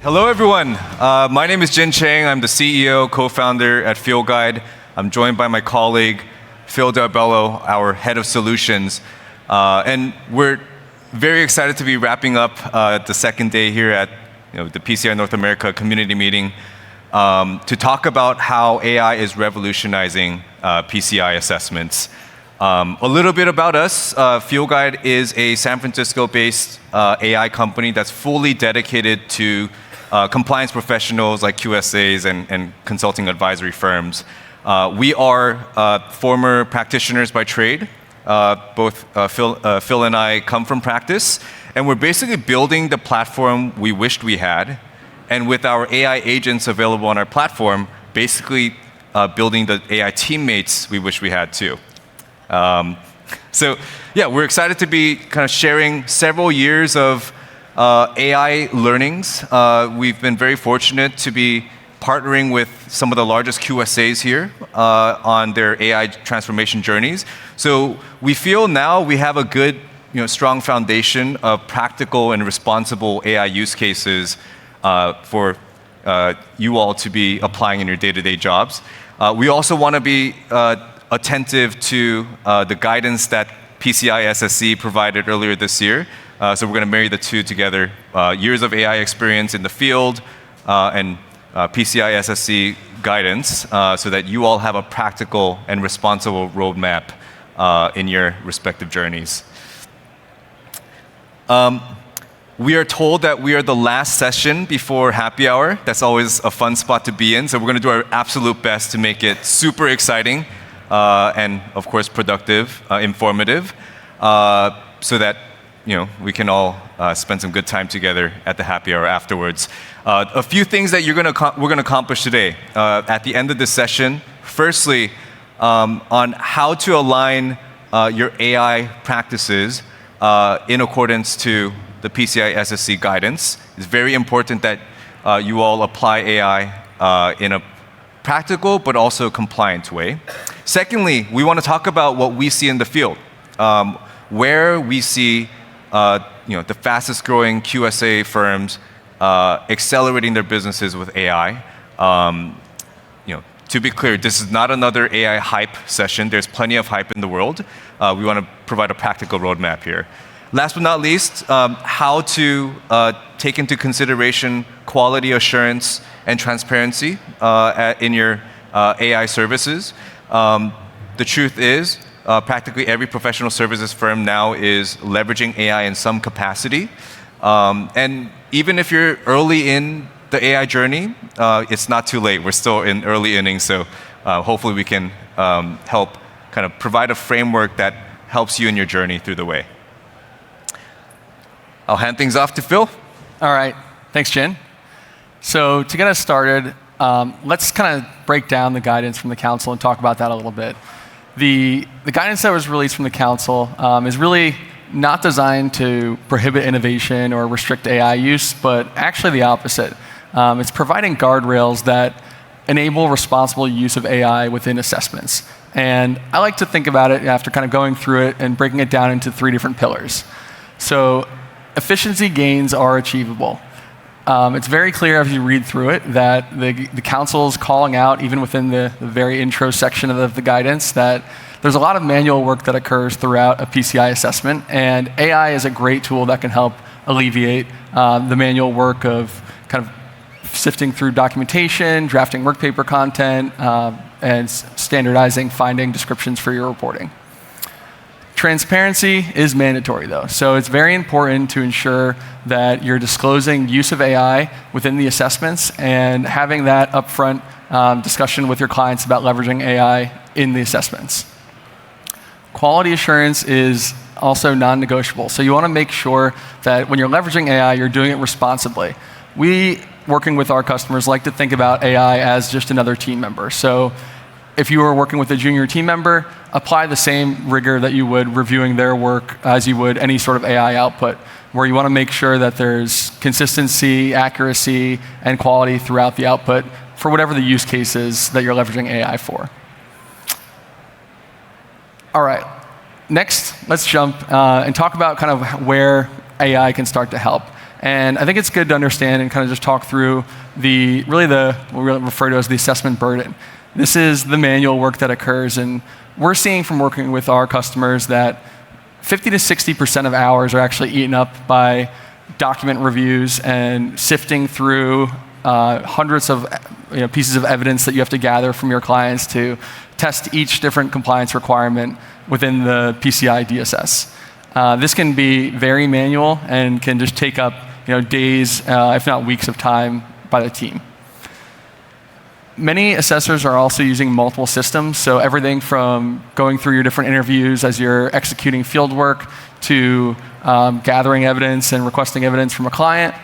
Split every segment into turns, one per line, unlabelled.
Hello, everyone. My name is Jin Chang. I'm the CEO, co-founder at Fieldguide. I'm joined by my colleague, Phillip Del Bello, our head of solutions. And we're very excited to be wrapping up the second day here at the PCI North America community meeting to talk about how AI is revolutionizing PCI assessments. A little bit about us. Fieldguide is a San Francisco-based AI company that's fully dedicated to compliance professionals like QSAs and consulting advisory firms. We are former practitioners by trade. Both Phil and I come from practice, and we're basically building the platform we wished we had, and with our AI agents available on our platform, basically building the AI teammates we wish we had too. So yeah, we're excited to be kind of sharing several years of AI learnings. We've been very fortunate to be partnering with some of the largest QSAs here on their AI transformation journeys. So we feel now we have a good, strong foundation of practical and responsible AI use cases for you all to be applying in your day-to-day jobs. We also want to be attentive to the guidance that PCI SSC provided earlier this year. So we're going to marry the two together, years of AI experience in the field and PCI SSC guidance so that you all have a practical and responsible roadmap in your respective journeys. We are told that we are the last session before happy hour. That's always a fun spot to be in. So we're going to do our absolute best to make it super exciting and, of course, productive, informative, so that we can all spend some good time together at the happy hour afterwards. A few things that we're going to accomplish today at the end of this session. Firstly, on how to align your AI practices in accordance to the PCI SSC guidance. It's very important that you all apply AI in a practical but also compliant way. Secondly, we want to talk about what we see in the field, where we see the fastest growing QSA firms accelerating their businesses with AI. To be clear, this is not another AI hype session. There's plenty of hype in the world. We want to provide a practical roadmap here. Last but not least, how to take into consideration quality assurance and transparency in your AI services. The truth is, practically every professional services firm now is leveraging AI in some capacity. And even if you're early in the AI journey, it's not too late. We're still in early innings, so hopefully we can help kind of provide a framework that helps you in your journey through the way. I'll hand things off to Phil.
All right, thanks, Jin. So to get us started, let's kind of break down the guidance from the council and talk about that a little bit. The guidance that was released from the council is really not designed to prohibit innovation or restrict AI use, but actually the opposite. It's providing guardrails that enable responsible use of AI within assessments. And I like to think about it after kind of going through it and breaking it down into 3 different pillars. So efficiency gains are achievable. It's very clear as you read through it that the council is calling out, even within the very intro section of the guidance, that there's a lot of manual work that occurs throughout a PCI assessment, and AI is a great tool that can help alleviate the manual work of kind of sifting through documentation, drafting work paper content, and standardizing finding descriptions for your reporting. Transparency is mandatory, though, so it's very important to ensure that you're disclosing use of AI within the assessments and having that upfront discussion with your clients about leveraging AI in the assessments. Quality assurance is also non-negotiable, so you want to make sure that when you're leveraging AI, you're doing it responsibly. We, working with our customers, like to think about AI as just another team member. So if you are working with a junior team member, apply the same rigor that you would reviewing their work as you would any sort of AI output, where you want to make sure that there's consistency, accuracy, and quality throughout the output for whatever the use case is that you're leveraging AI for. All right, next, let's jump and talk about kind of where AI can start to help. And I think it's good to understand and kind of just talk through what we refer to as the assessment burden. This is the manual work that occurs, and we're seeing from working with our customers that 50 to 60% of hours are actually eaten up by document reviews and sifting through hundreds of pieces of evidence that you have to gather from your clients to test each different compliance requirement within the PCI DSS. This can be very manual and can just take up days, if not weeks of time by the team. Many assessors are also using multiple systems, so everything from going through your different interviews as you're executing field work to gathering evidence and requesting evidence from a client,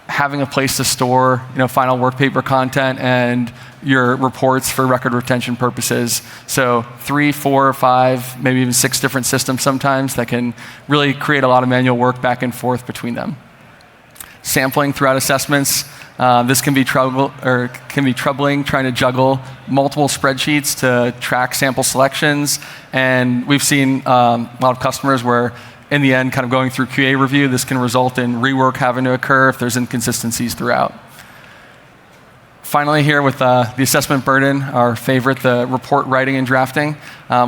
having a place to store final work paper content and your reports for record retention purposes. So 3, 4, 5, maybe even 6 different systems sometimes that can really create a lot of manual work back and forth between them. Sampling throughout assessments. This can be troubling trying to juggle multiple spreadsheets to track sample selections. And we've seen a lot of customers where in the end, kind of going through QA review, this can result in rework having to occur if there's inconsistencies throughout. Finally here with the assessment burden, our favorite, the report writing and drafting.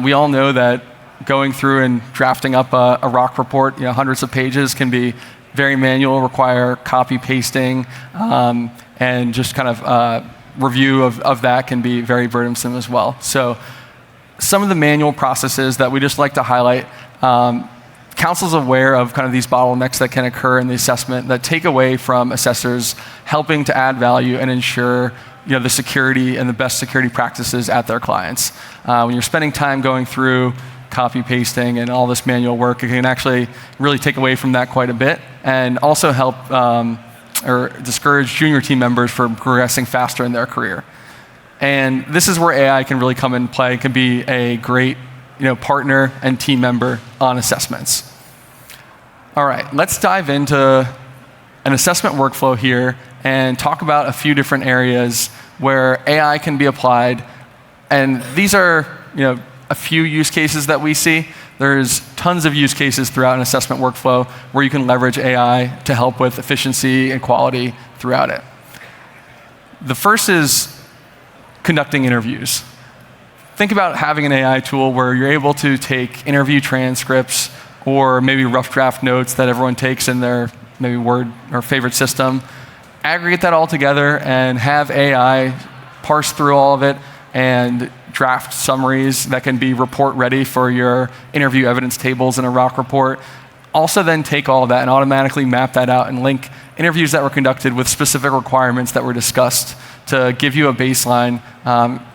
We all know that going through and drafting up a ROC report, hundreds of pages, can be very manual, require copy pasting, and just kind of review of that can be very burdensome as well. So some of the manual processes that we just like to highlight, council's aware of kind of these bottlenecks that can occur in the assessment that take away from assessors helping to add value and ensure the security and the best security practices at their clients. When you're spending time going through copy pasting and all this manual work, it can actually really take away from that quite a bit and also help or discourage junior team members from progressing faster in their career. And this is where AI can really come in play. It can be a great partner and team member on assessments. All right, let's dive into an assessment workflow here and talk about a few different areas where AI can be applied. And these are a few use cases that we see. There's tons of use cases throughout an assessment workflow where you can leverage AI to help with efficiency and quality throughout it. The first is conducting interviews. Think about having an AI tool where you're able to take interview transcripts or maybe rough draft notes that everyone takes in their maybe Word or favorite system, aggregate that all together and have AI parse through all of it and draft summaries that can be report ready for your interview evidence tables in a ROC report. Also then take all of that and automatically map that out and link interviews that were conducted with specific requirements that were discussed to give you a baseline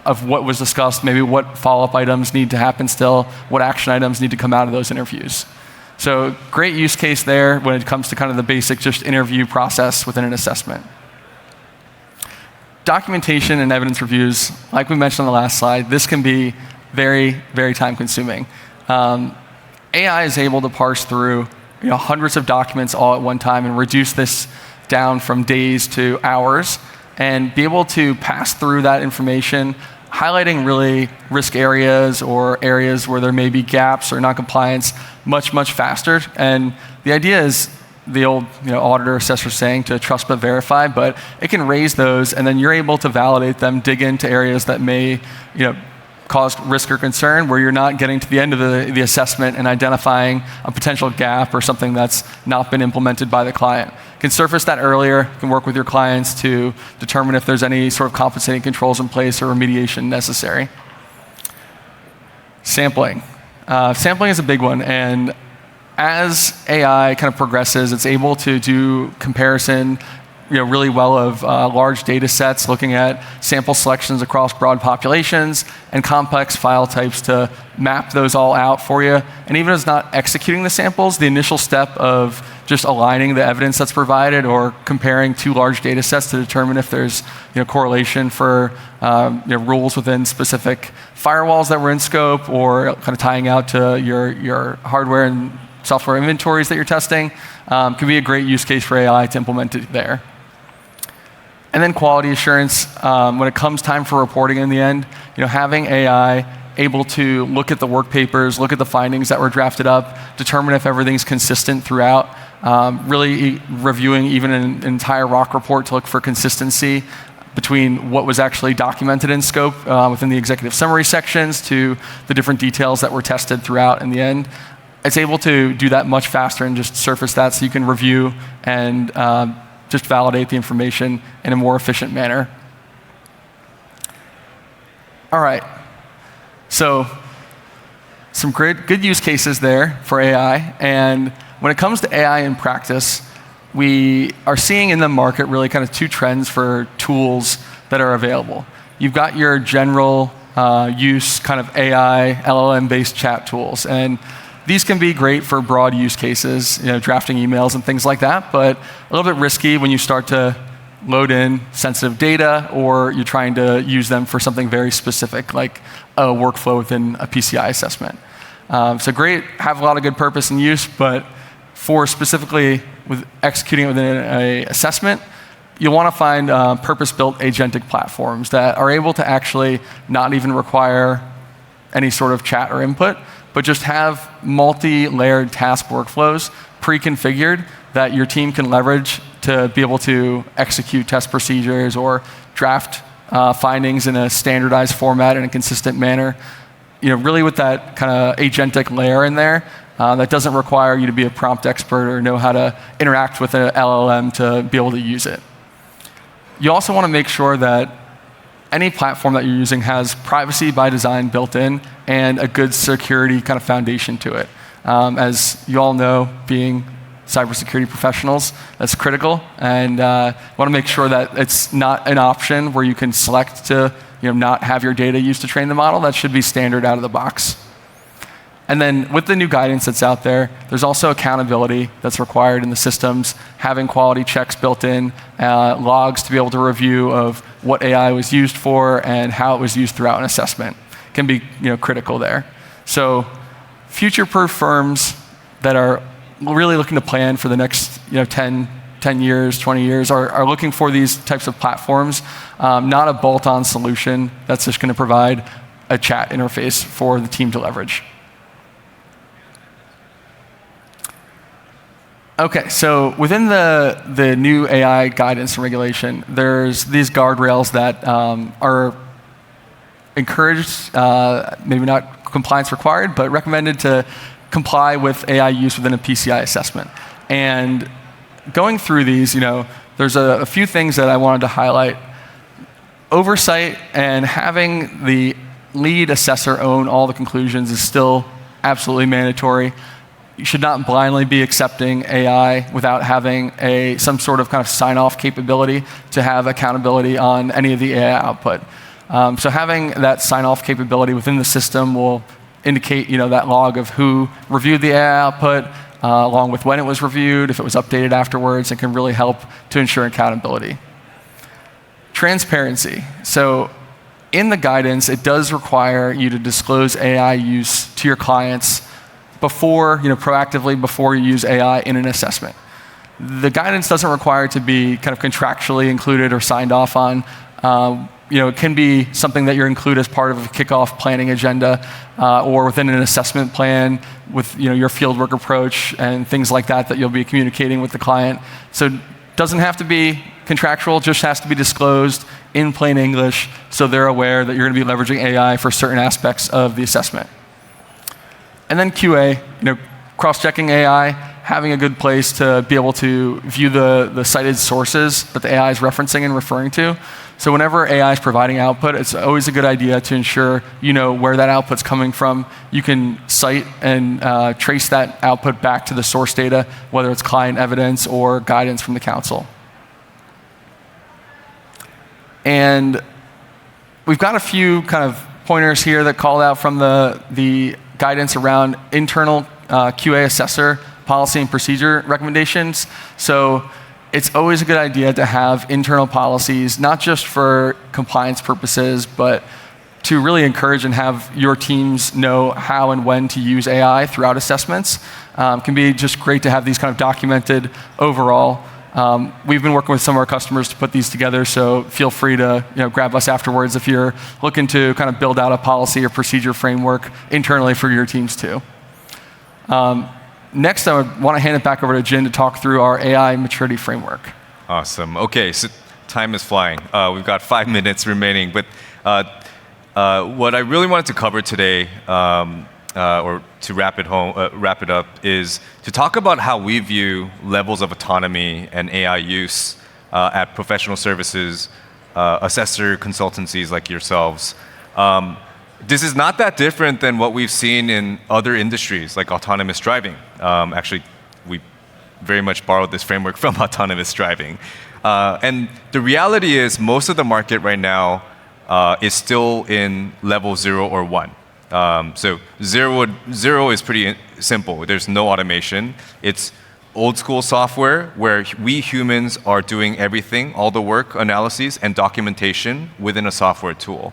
of what was discussed, maybe what follow-up items need to happen still, what action items need to come out of those interviews. So great use case there when it comes to kind of the basic just interview process within an assessment. Documentation and evidence reviews, like we mentioned on the last slide, this can be very, very time consuming. AI is able to parse through hundreds of documents all at one time and reduce this down from days to hours and be able to pass through that information, highlighting really risk areas or areas where there may be gaps or non-compliance much, much faster. And the idea is the old auditor assessor saying to trust but verify, but it can raise those and then you're able to validate them, dig into areas that may cause risk or concern where you're not getting to the end of the assessment and identifying a potential gap or something that's not been implemented by the client. You can surface that earlier, you can work with your clients to determine if there's any sort of compensating controls in place or remediation necessary. Sampling. Sampling is a big one, and as AI kind of progresses, it's able to do comparison really well of large data sets, looking at sample selections across broad populations and complex file types to map those all out for you. And even if it's not executing the samples, the initial step of just aligning the evidence that's provided or comparing two large data sets to determine if there's correlation for rules within specific firewalls that were in scope or kind of tying out to your hardware and software inventories that you're testing, can be a great use case for AI to implement it there. And then quality assurance, when it comes time for reporting in the end, having AI able to look at the work papers, look at the findings that were drafted up, determine if everything's consistent throughout, really reviewing even an entire ROC report to look for consistency between what was actually documented in scope within the executive summary sections to the different details that were tested throughout in the end. It's able to do that much faster and just surface that so you can review and just validate the information in a more efficient manner. All right, so some good use cases there for AI. And when it comes to AI in practice, we are seeing in the market really kind of two trends for tools that are available. You've got your general use kind of AI, LLM-based chat tools. And these can be great for broad use cases, drafting emails and things like that, but a little bit risky when you start to load in sensitive data or you're trying to use them for something very specific, like a workflow within a PCI assessment. So great, have a lot of good purpose and use, but for specifically with executing within an assessment, you'll want to find purpose-built agentic platforms that are able to actually not even require any sort of chat or input, but just have multi-layered task workflows pre-configured that your team can leverage to be able to execute test procedures or draft findings in a standardized format in a consistent manner. Really with that kind of agentic layer in there that doesn't require you to be a prompt expert or know how to interact with an LLM to be able to use it. You also want to make sure that any platform that you're using has privacy by design built in and a good security kind of foundation to it. As you all know, being cybersecurity professionals, that's critical, and want to make sure that it's not an option where you can select to not have your data used to train the model. That should be standard out of the box. And then with the new guidance that's out there, there's also accountability that's required in the systems, having quality checks built in, logs to be able to review of what AI was used for and how it was used throughout an assessment can be critical there. So future-proof firms that are really looking to plan for the next 10 years, 20 years are looking for these types of platforms, not a bolt-on solution that's just going to provide a chat interface for the team to leverage. Okay, so within the new AI guidance and regulation, there's these guardrails that are encouraged, maybe not compliance required, but recommended to comply with AI use within a PCI assessment. And going through these, there's a few things that I wanted to highlight. Oversight and having the lead assessor own all the conclusions is still absolutely mandatory. You should not blindly be accepting AI without having some sort of kind of sign-off capability to have accountability on any of the AI output. So having that sign-off capability within the system will indicate that log of who reviewed the AI output, along with when it was reviewed, if it was updated afterwards, and can really help to ensure accountability. Transparency. So in the guidance, it does require you to disclose AI use to your clients before, proactively before you use AI in an assessment. The guidance doesn't require it to be kind of contractually included or signed off on. It can be something that you include as part of a kickoff planning agenda or within an assessment plan with your fieldwork approach and things like that you'll be communicating with the client. So it doesn't have to be contractual, just has to be disclosed in plain English so they're aware that you're going to be leveraging AI for certain aspects of the assessment. And then QA, cross-checking AI, having a good place to be able to view the cited sources that the AI is referencing and referring to. So whenever AI is providing output, it's always a good idea to ensure you know where that output's coming from. You can cite and trace that output back to the source data, whether it's client evidence or guidance from the council. And we've got a few kind of pointers here that call out from the guidance around internal QA assessor policy and procedure recommendations. So it's always a good idea to have internal policies, not just for compliance purposes, but to really encourage and have your teams know how and when to use AI throughout assessments. Can be just great to have these kind of documented overall. We've been working with some of our customers to put these together, so feel free to grab us afterwards if you're looking to kind of build out a policy or procedure framework internally for your teams too. Next, I would want to hand it back over to Jin to talk through our AI maturity framework.
Awesome. Okay, so time is flying. We've got 5 minutes remaining, but what I really wanted to cover today, or to wrap it up, is to talk about how we view levels of autonomy and AI use at professional services, assessor consultancies like yourselves. This is not that different than what we've seen in other industries, like autonomous driving. Actually, we very much borrowed this framework from autonomous driving. And the reality is most of the market right now is still in level 0 or 1. So zero is pretty simple. There's no automation. It's old school software where we humans are doing everything, all the work, analyses, and documentation within a software tool.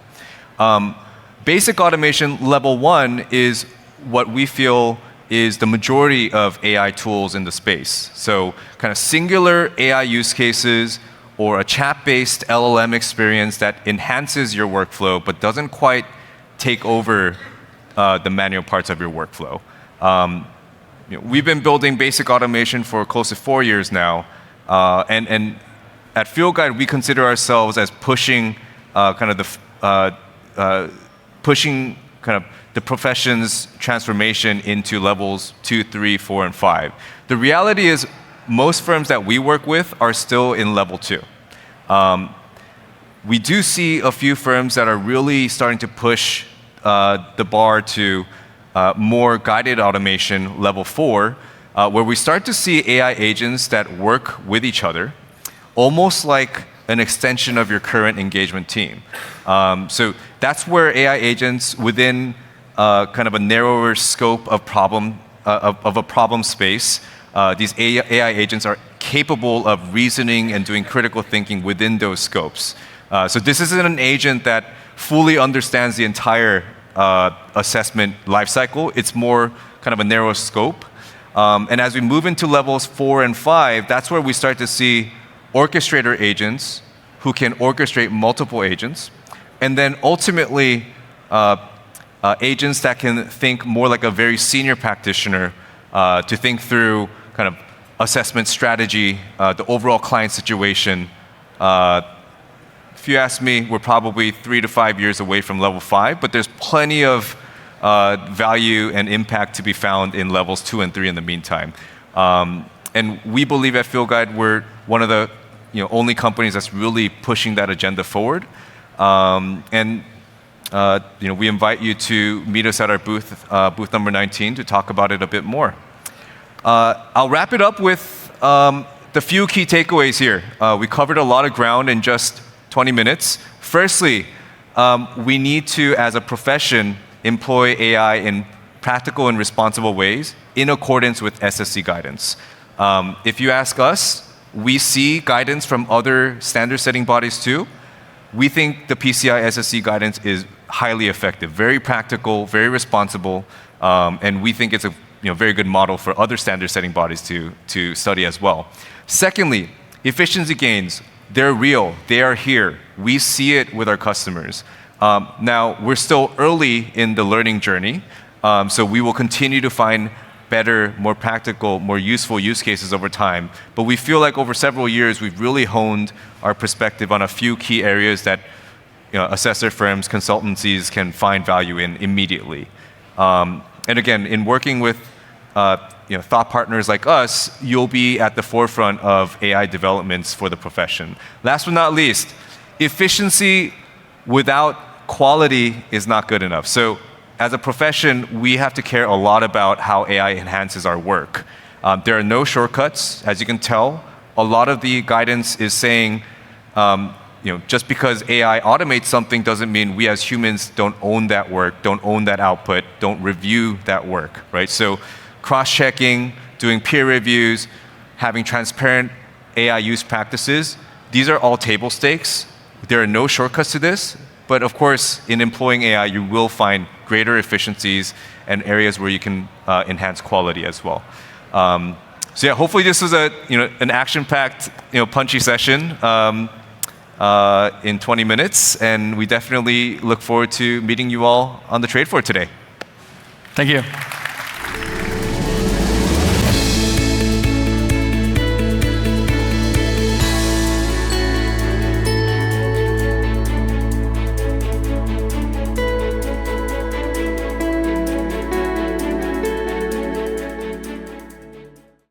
Basic automation level 1 is what we feel is the majority of AI tools in the space. So kind of singular AI use cases or a chat-based LLM experience that enhances your workflow but doesn't quite take over the manual parts of your workflow. We've been building basic automation for close to 4 years now, and at Fieldguide we consider ourselves as pushing the profession's transformation into levels 2, 3, 4, and 5. The reality is most firms that we work with are still in level 2. We do see a few firms that are really starting to push the bar to more guided automation, level 4, where we start to see AI agents that work with each other, almost like an extension of your current engagement team. So that's where AI agents within kind of a narrower scope of a problem space, these AI agents are capable of reasoning and doing critical thinking within those scopes. So this isn't an agent that fully understands the entire assessment lifecycle. It's more kind of a narrow scope. And as we move into levels 4 and 5, that's where we start to see orchestrator agents who can orchestrate multiple agents. And then ultimately, agents that can think more like a very senior practitioner to think through kind of assessment strategy, the overall client situation. If you ask me, we're probably 3 to 5 years away from level 5, but there's plenty of value and impact to be found in levels 2 and 3 in the meantime. And we believe at Fieldguide we're one of the only companies that's really pushing that agenda forward. We invite you to meet us at our booth number 19 to talk about it a bit more. I'll wrap it up with the few key takeaways here. We covered a lot of ground in just 20 minutes. Firstly, we need to, as a profession, employ AI in practical and responsible ways in accordance with SSC guidance. If you ask us, we see guidance from other standard-setting bodies too. We think the PCI SSC guidance is highly effective, very practical, very responsible, and we think it's a very good model for other standard-setting bodies to study as well. Secondly, efficiency gains, they're real, they are here. We see it with our customers. Now, we're still early in the learning journey, so we will continue to find better, more practical, more useful use cases over time. But we feel like over several years, we've really honed our perspective on a few key areas that assessor firms, consultancies can find value in immediately. And again, in working with thought partners like us, you'll be at the forefront of AI developments for the profession. Last but not least, efficiency without quality is not good enough. So as a profession, we have to care a lot about how AI enhances our work. There are no shortcuts, as you can tell. A lot of the guidance is saying, just because AI automates something doesn't mean we as humans don't own that work, don't own that output, don't review that work, right? So cross-checking, doing peer reviews, having transparent AI use practices, these are all table stakes. There are no shortcuts to this, but of course, in employing AI, you will find greater efficiencies and areas where you can enhance quality as well. So yeah, hopefully this was an action-packed, punchy session in 20 minutes, and we definitely look forward to meeting you all on the trade floor today.
Thank you.